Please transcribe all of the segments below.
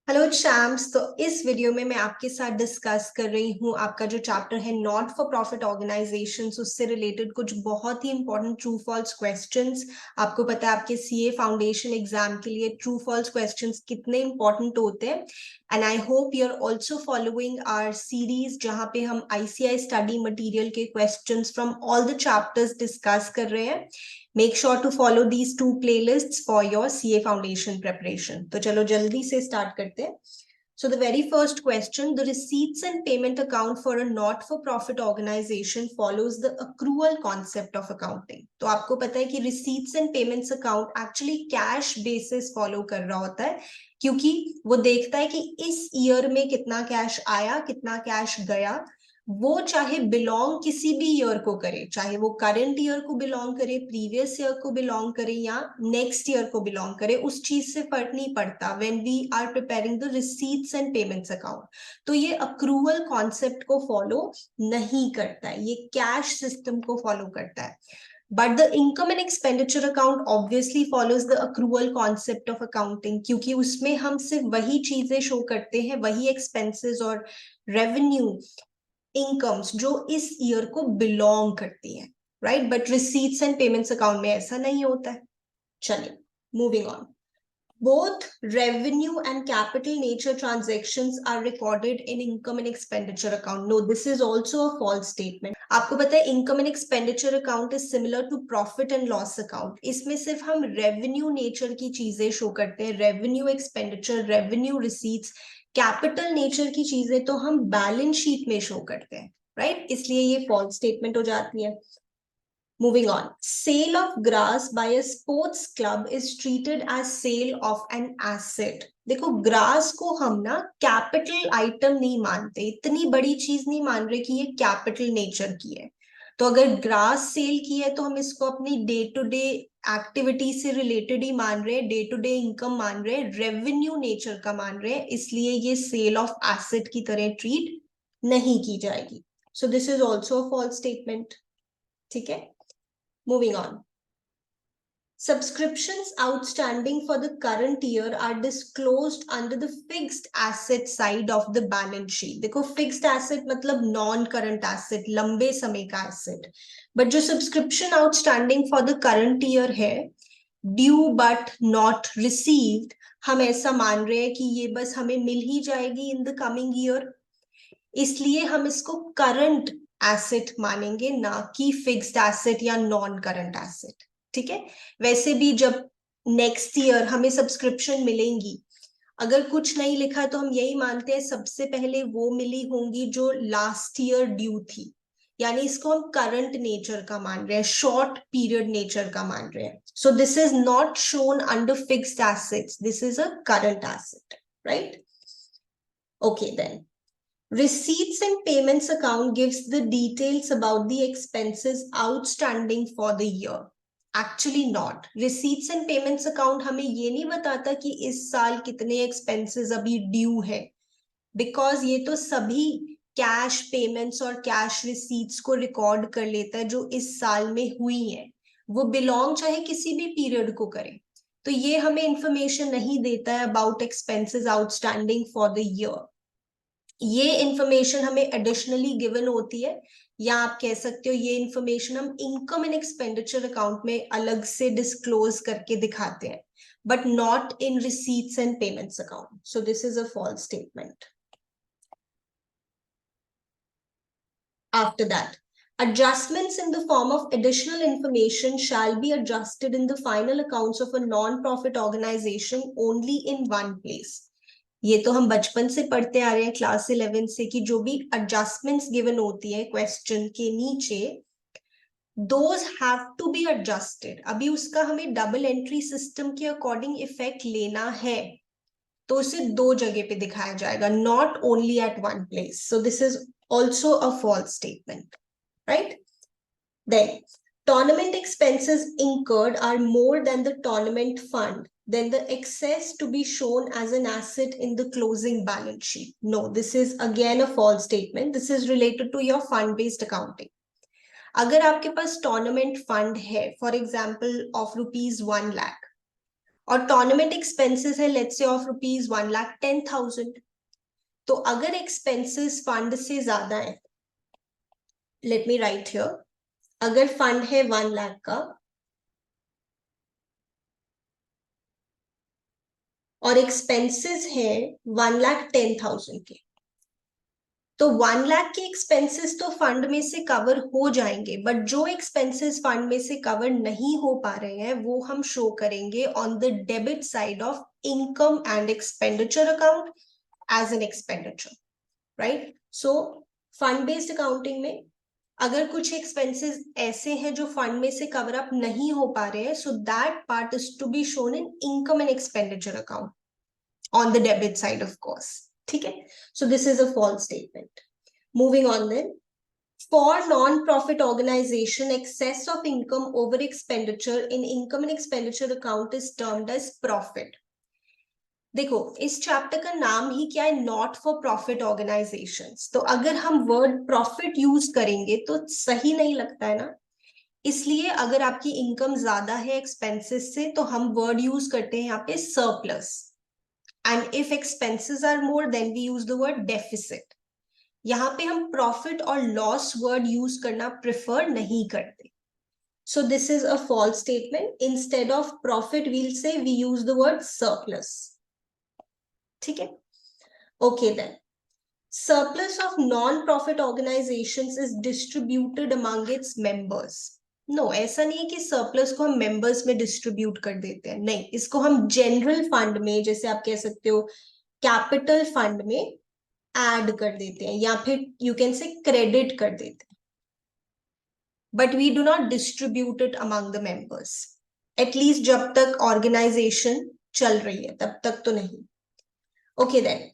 Hello champs. तो इस video में मैं आपके साथ डिस्कस कर रही हूँ आपका जो चैप्टर है नॉट फॉर प्रॉफिट ऑर्गेनाइजेशंस, उससे रिलेटेड कुछ बहुत ही इंपॉर्टेंट ट्रू फॉल्स क्वेश्चंस। आपको पता है आपके सीए फाउंडेशन एग्जाम के लिए ट्रू फॉल्स क्वेश्चंस कितने इंपॉर्टेंट होते हैं। And I hope you are also following our series जहाँ पे हम आईसीआई स्टडी मटेरियल के questions from all the chapters discuss कर रहे हैं। Make sure to follow these two playlists for your CA foundation preparation. तो चलो जल्दी से start करते हैं. So the very first question, the receipts and payment account for a not-for-profit organization follows the accrual concept of accounting. तो आपको पता है कि receipts and payments account actually cash basis follow कर रहा होता है, क्योंकि वो देखता है कि इस year में कितना cash आया, कितना cash गया। वो चाहे बिलोंग किसी भी ईयर को करे, चाहे वो करंट ईयर को बिलोंग करे, प्रीवियस ईयर को बिलोंग करे या नेक्स्ट ईयर को बिलोंग करे, उस चीज से फर्क नहीं पड़ता when we are preparing the receipts and payments account. तो ये अक्रूवल कॉन्सेप्ट को फॉलो नहीं करता है, ये कैश सिस्टम को फॉलो करता है। But the income and expenditure account obviously follows the accrual concept of accounting, क्योंकि उसमें हम सिर्फ वही चीजें शो करते हैं, वही एक्सपेंसेस और रेवेन्यू इनकम्स जो इस ईयर को बिलोंग करती है, right. But receipts and payments account में ऐसा नहीं होता है। चलिए moving on. Both revenue and capital nature transactions are recorded in income and expenditure account. No, this is also a false statement. आपको पता है income and expenditure account is similar to profit and loss account. इसमें सिर्फ हम revenue nature की चीजें show करते हैं, revenue expenditure, revenue receipts, capital nature की चीजें तो हम बैलेंस शीट में शो करते हैं, राइट। इसलिए ये फॉल्स स्टेटमेंट हो जाती है। Moving on, sale of grass by a sports club is treated as sale of an asset. देखो ग्रास को हम ना कैपिटल आइटम नहीं मानते, इतनी बड़ी चीज नहीं मान रहे कि ये कैपिटल नेचर की है। तो अगर ग्रास सेल की है तो हम इसको अपनी डे टू डे एक्टिविटी से रिलेटेड ही मान रहे हैं, डे टू डे इनकम मान रहे हैं, रेवेन्यू नेचर का मान रहे हैं, इसलिए ये सेल ऑफ एसेट की तरह ट्रीट नहीं की जाएगी। So this is also a false statement. ठीक है, moving on. Subscriptions outstanding for the current year are disclosed under the fixed asset side of the balance sheet. देखो fixed asset मतलब non current asset, लंबे समय का asset. But जो subscription outstanding for the current year है, due but not received, हम ऐसा मान रहे हैं कि ये बस हमें मिल ही जाएगी in the coming year, इसलिए हम इसको करंट एसेट मानेंगे, ना कि फिक्स्ड एसेट या नॉन करंट एसेट। ठीक है, वैसे भी जब नेक्स्ट ईयर हमें सब्सक्रिप्शन मिलेंगी, अगर कुछ नहीं लिखा तो हम यही मानते हैं सबसे पहले वो मिली होंगी जो लास्ट ईयर ड्यू थी, यानी इसको हम करंट नेचर का मान रहे हैं, शॉर्ट पीरियड नेचर का मान रहे हैं। So this is not shown under fixed assets, this is a current asset, right. Okay then, receipts and payments account gives the details about the expenses outstanding for the year. Actually not. Receipts and payments account हमें ये नहीं बताता कि इस साल कितने expenses अभी due है, because ये तो सभी कैश पेमेंट्स और कैश रिसीट्स को रिकॉर्ड कर लेता है जो इस साल में हुई है, वो बिलोंग चाहे किसी भी पीरियड को करे। तो ये हमें इंफॉर्मेशन नहीं देता है about expenses outstanding for the year. ये इंफॉर्मेशन हमें एडिशनली गिवन होती है, या आप कह सकते हो ये इंफॉर्मेशन हम इनकम एंड एक्सपेंडिचर अकाउंट में अलग से डिस्क्लोज करके दिखाते हैं, but not in receipts and payments account. So this is a false statement. After that, adjustments in the form of additional information shall be adjusted in the final accounts of a non-profit organization only in one place. ये तो हम बचपन से पढ़ते आ रहे हैं class 11 से कि जो भी एडजस्टमेंट्स गिवन होती है क्वेश्चन के नीचे, those have to be adjusted. अभी उसका हमें डबल एंट्री सिस्टम के अकॉर्डिंग इफेक्ट लेना है तो उसे दो जगह पे दिखाया जाएगा, not only at one place. So this is also a false statement, right. Then, tournament expenses incurred are more than the tournament fund, then the excess to be shown as an asset in the closing balance sheet. No, this is again a false statement. This is related to your fund-based accounting. अगर आपके पास tournament fund है, for example of rupees 1 lakh, और tournament expenses है let's say of ₹1,10,000। तो अगर expenses fund से ज्यादा है, लेट मी राइट हियर, अगर फंड है 1 लाख का और एक्सपेंसेस है 1,10,000 के, तो 1 लाख के एक्सपेंसेस तो फंड में से कवर हो जाएंगे, बट जो एक्सपेंसेस फंड में से कवर नहीं हो पा रहे हैं वो हम शो करेंगे on the debit side of income and expenditure account as an expenditure, right? So fund based accounting में अगर कुछ एक्सपेंसेस ऐसे हैं जो फंड में से कवर अप नहीं हो पा रहे हैं, so that part is to be shown in income and expenditure account on the debit side of course, ठीक है? So this is a false statement. Moving on then. For non-profit organization, excess of income over expenditure in income and expenditure account is termed as profit. देखो इस chapter का नाम ही क्या है, not for profit organisations, तो अगर हम word profit use करेंगे तो सही नहीं लगता है ना, इसलिए अगर आपकी इनकम ज्यादा है एक्सपेंसेस से तो हम वर्ड यूज करते हैं यहाँ पे surplus, and if expenses are more than we use the word deficit. यहाँ पे हम प्रॉफिट और लॉस वर्ड यूज करना प्रेफर नहीं करते. So this is a false statement. Instead of profit वील से we use the word surplus, ठीक है? Okay then. Surplus of non-profit organizations is distributed among its members. No, ऐसा नहीं है कि सरप्लस को हम मेंबर्स में डिस्ट्रीब्यूट कर देते हैं, नहीं, इसको हम जनरल फंड में, जैसे आप कह सकते हो कैपिटल फंड में ऐड कर देते हैं, या फिर यू कैन से क्रेडिट कर देते हैं, but we do not distribute it among the members, at least जब तक ऑर्गेनाइजेशन चल रही है तब तक तो नहीं. Okay then.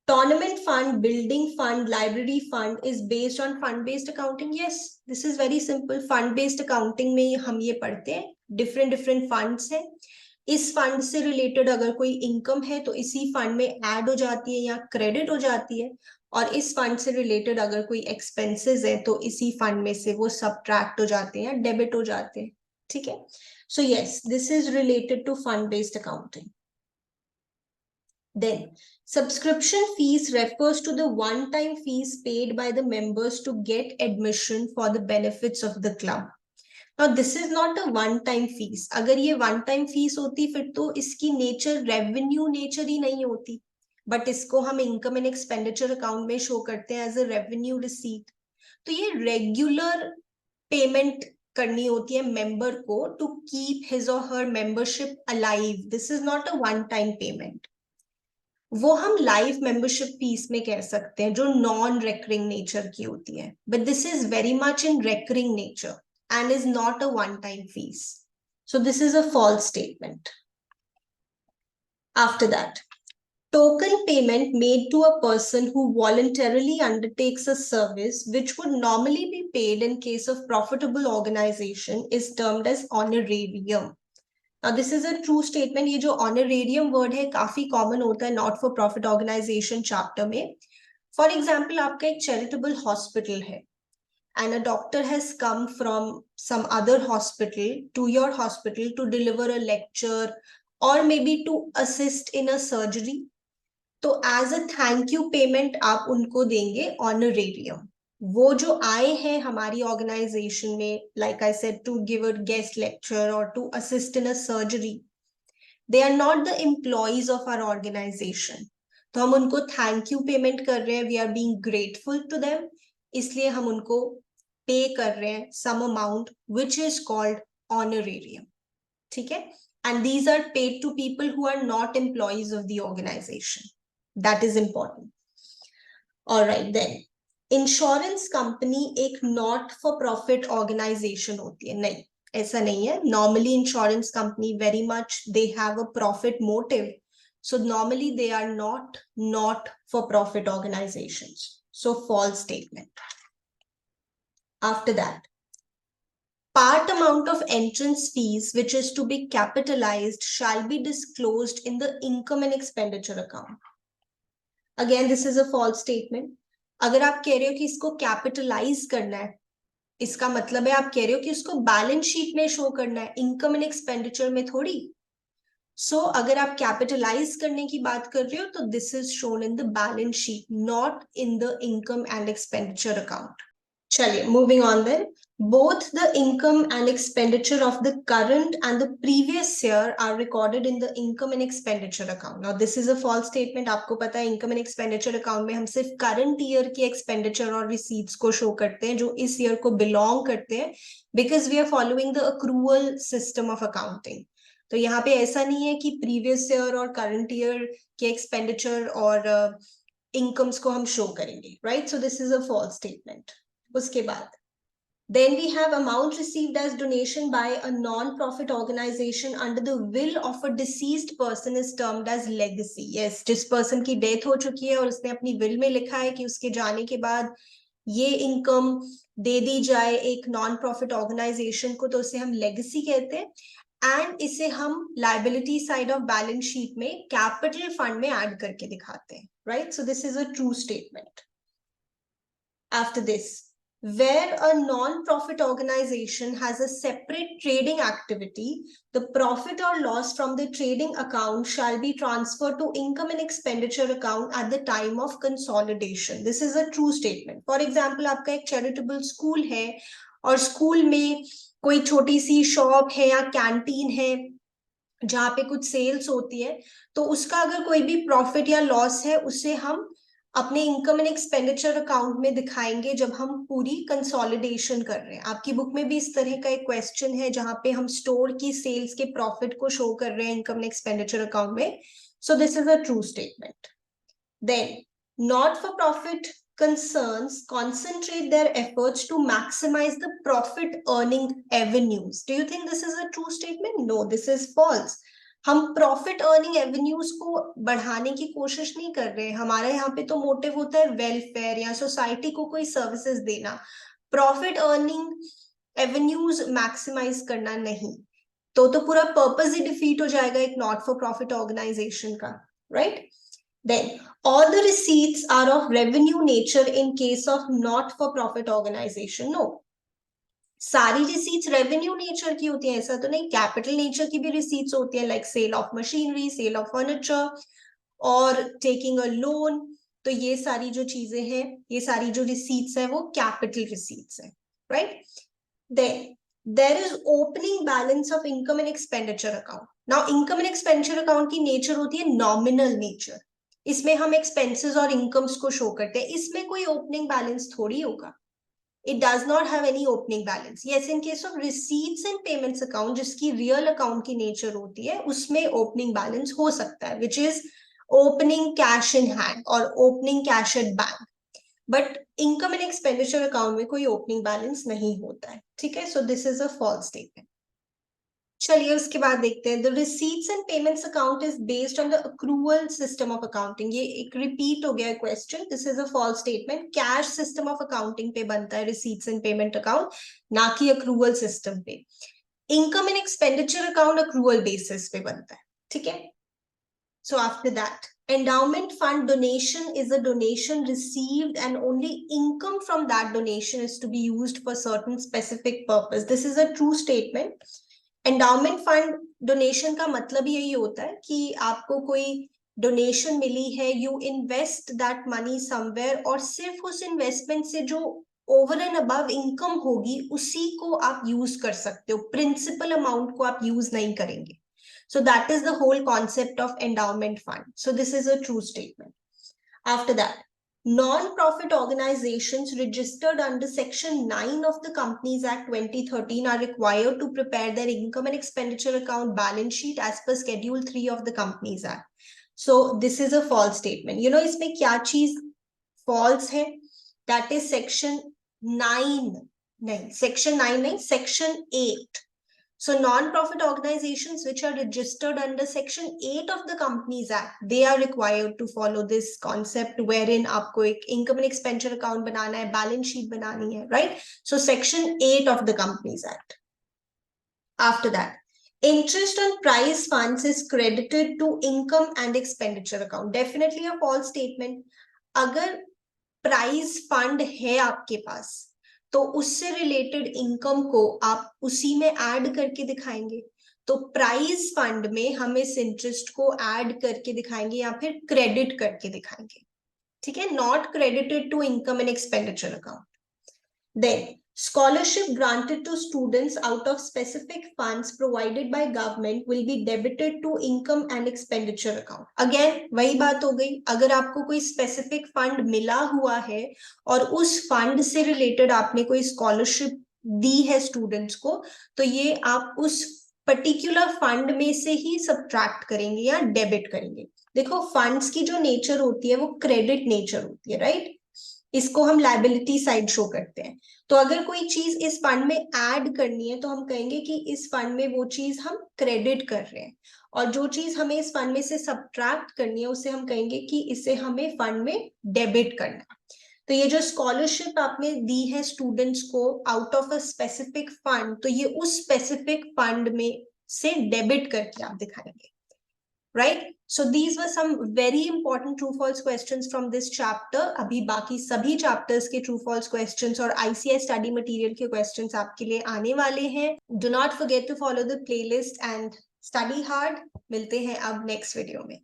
Tournament fund, building fund, library fund is based on fund-based accounting. Yes, this is very simple. Fund-based accounting में हम ये पढ़ते हैं, different funds हैं. इस फंड से रिलेटेड अगर कोई इनकम है तो इसी फंड में ऐड हो जाती है या क्रेडिट हो जाती है, और इस फंड से रिलेटेड अगर कोई एक्सपेंसेस है तो इसी फंड में से वो सब्ट्रैक्ट हो जाते हैं या डेबिट हो जाते हैं, ठीक है? So yes, this is related to fund based accounting. Then, subscription fees refers to the one-time fees paid by the members to get admission for the benefits of the club. Now, this is not a one-time fees. अगर ये one-time fees होती फिर तो इसकी nature revenue nature ही नहीं होती, but इसको हम income and expenditure account में show करते हैं as a revenue receipt. तो ये regular payment करनी होती है member को to keep his or her membership alive. This is not a one-time payment. वो हम लाइफ मेंबरशिप फीस में कह सकते हैं जो नॉन रेकरिंग नेचर की होती है, but this is very much in recurring nature and is not a one time fees. So this is a false statement. After that, token payment made to a person who voluntarily undertakes a service which would normally be paid in case of profitable organization is termed as honorarium. Now, this is a true statement. ये जो honorarium word है काफी common होता है not for profit organization chapter में. For example, आपका एक charitable hospital है and a doctor has come from some other hospital to your hospital to deliver a lecture or maybe to assist in a surgery. तो as a thank you payment आप उनको देंगे honorarium. वो जो आए हैं हमारी ऑर्गेनाइजेशन में, like I said, to give a guest lecture और to assist in a surgery, they are not the employees of our organisation. तो हम उनको थैंक यू पेमेंट कर रहे हैं, we are being grateful to them, इसलिए हम उनको पे कर रहे हैं some amount which is called honorarium, ठीक है? And these are paid to people who are not employees of the organisation. That is important. Alright then, insurance company एक not for profit organisation होती है? नहीं, ऐसा नहीं है. Normally insurance company very much they have a profit motive, so normally they are not for profit organisations. So false statement. After that, part amount of entrance fees which is to be capitalized shall be disclosed in the income and expenditure account. Again, this is a false statement. अगर आप कह रहे हो कि इसको capitalise करना है, इसका मतलब है आप कह रहे हो कि इसको बैलेंस शीट में शो करना है, इनकम एंड एक्सपेंडिचर में थोड़ी. सो अगर आप कैपिटलाइज करने की बात कर रहे हो तो this is shown in the balance sheet, not in the income and expenditure account. चलिए, moving on then. Both the income and expenditure of the current and the previous year are recorded in the income and expenditure account. Now, this is a false statement. आपको पता है income and expenditure account में हम सिर्फ current year की expenditure और receipts को show करते हैं जो इस year को belong करते हैं, because we are following the accrual system of accounting. तो यहाँ पे ऐसा नहीं है कि previous year और current year के expenditure और incomes को हम show करेंगे, right? So this is a false statement. उसके बाद then we have amount received as donation by a non-profit organization under the will of a deceased person is termed as legacy. Yes, जिस person की death हो चुकी है और उसने अपनी will में लिखा है कि उसके जाने के बाद ये income दे दी जाए एक non-profit organization को, तो उसे हम legacy कहते हैं. And इसे हम liability side of balance sheet में capital fund में add करके दिखाते हैं, right? So this is a true statement. After this, where a non-profit organization has a separate trading activity, the profit or loss from the trading account shall be transferred to income and expenditure account at the time of consolidation. This is a true statement. For example, आपका एक charitable school है और school में कोई छोटी सी shop है या canteen है जहाँ पे कुछ सेल्स होती है, तो उसका अगर कोई भी प्रॉफिट या लॉस है उसे हम अपने इनकम एंड एक्सपेंडिचर अकाउंट में दिखाएंगे जब हम पूरी कंसोलिडेशन कर रहे हैं. आपकी बुक में भी इस तरह का एक क्वेश्चन है जहां पे हम स्टोर की सेल्स के प्रॉफिट को शो कर रहे हैं इनकम एंड एक्सपेंडिचर अकाउंट में. So this is a true statement. Then not for profit concerns concentrate their efforts to maximize the profit earning avenues. Do you think this is a true statement? No, this is false. हम profit earning avenues को बढ़ाने की कोशिश नहीं कर रहे. हमारा यहाँ पे तो मोटिव होता है वेलफेयर या सोसाइटी को कोई सर्विसेज देना, प्रॉफिट अर्निंग एवेन्यूज मैक्सिमाइज करना नहीं. तो पूरा पर्पस ही डिफीट हो जाएगा एक नॉट फॉर प्रॉफिट ऑर्गेनाइजेशन का, right? Then all the receipts are of revenue nature in case of not for profit organization. No, सारी रिसीट्स रेवेन्यू नेचर की होती है ऐसा तो नहीं. कैपिटल नेचर की भी रिसीट्स होती है, like sale of machinery, sale of furniture और टेकिंग अ लोन. तो ये सारी जो चीजें हैं, ये सारी जो रिसीट्स है वो कैपिटल रिसीट्स है, right? Then there is opening balance of income and expenditure account. Now income and expenditure account की नेचर होती है नॉमिनल नेचर. इसमें हम एक्सपेंसेस और इनकम्स को शो करते हैं. इसमें कोई ओपनिंग बैलेंस थोड़ी होगा. It does not have any opening balance. Yes, in case of receipts and payments account, जिसकी real account की nature होती है, उसमें opening balance हो सकता है, which is opening cash in hand or opening cash at bank. But income and expenditure account में कोई opening balance नहीं होता है, ठीक है? So this is a false statement. चलिए उसके बाद देखते हैं. The receipts and payments account is based on the accrual system of accounting. ये एक रिपीट हो गया question. This is a false statement. Cash system of accounting पे बनता है रिसीट्स एंड पेमेंट अकाउंट, ना कि अक्रूवल सिस्टम पे. Income and expenditure account accrual basis पे बनता है, ठीक है? So after that, endowment fund donation is a donation received and only income from that donation is to be used for certain specific purpose. This is a true statement. Endowment fund donation का मतलब यही होता है कि आपको कोई donation मिली है, you invest that money somewhere और सिर्फ उस इन्वेस्टमेंट से जो ओवर एंड अबव इनकम होगी उसी को आप यूज कर सकते हो. प्रिंसिपल अमाउंट को आप यूज नहीं करेंगे. So that is the whole concept of endowment fund. So this is a true statement. After that, non-profit organizations registered under Section 9 of the Companies Act 2013 are required to prepare their income and expenditure account balance sheet as per Schedule 3 of the Companies Act. So this is a false statement. You know इसमें क्या चीज false है? That is Section 9 नहीं, Section 9 नहीं, Section 8. So non-profit organizations which are registered under Section 8 of the Companies Act, they are required to follow this concept wherein आपको एक income and expenditure account बनाना है, balance sheet बनानी है, right? So Section 8 of the Companies Act. After that, interest on prize funds is credited to income and expenditure account. Definitely a false statement. अगर prize fund है आपके पास तो उससे related income को आप उसी में ऐड करके दिखाएंगे. तो प्राइज फंड में हम इस इंटरेस्ट को ऐड करके दिखाएंगे या फिर क्रेडिट करके दिखाएंगे, ठीक है, not credited to income and expenditure account. Then, scholarship granted to students out of specific funds provided by government will be debited to income and expenditure account. Again, वही बात हो गई, अगर आपको कोई specific fund मिला हुआ है और उस fund से related आपने कोई scholarship दी है students को, तो ये आप उस particular fund में से ही subtract करेंगे या debit करेंगे. देखो, funds की जो nature होती है वो credit nature होती है, right? इसको हम लाइबिलिटी साइड शो करते हैं. तो अगर कोई चीज इस फंड में ऐड करनी है तो हम कहेंगे कि इस फंड में वो चीज हम क्रेडिट कर रहे हैं, और जो चीज हमें इस फंड में से सब्ट्रैक्ट करनी है उसे हम कहेंगे कि इसे हमें फंड में डेबिट करना है. तो ये जो स्कॉलरशिप आपने दी है स्टूडेंट्स को out of a specific fund, तो ये उस स्पेसिफिक फंड में से डेबिट करके आप दिखाएंगे, right? So these were some very important true false questions from this chapter. अभी बाकी सभी chapters के true false questions और ICI study material के questions आपके लिए आने वाले हैं. Do not forget to follow the playlist and study hard. मिलते हैं अब next video में.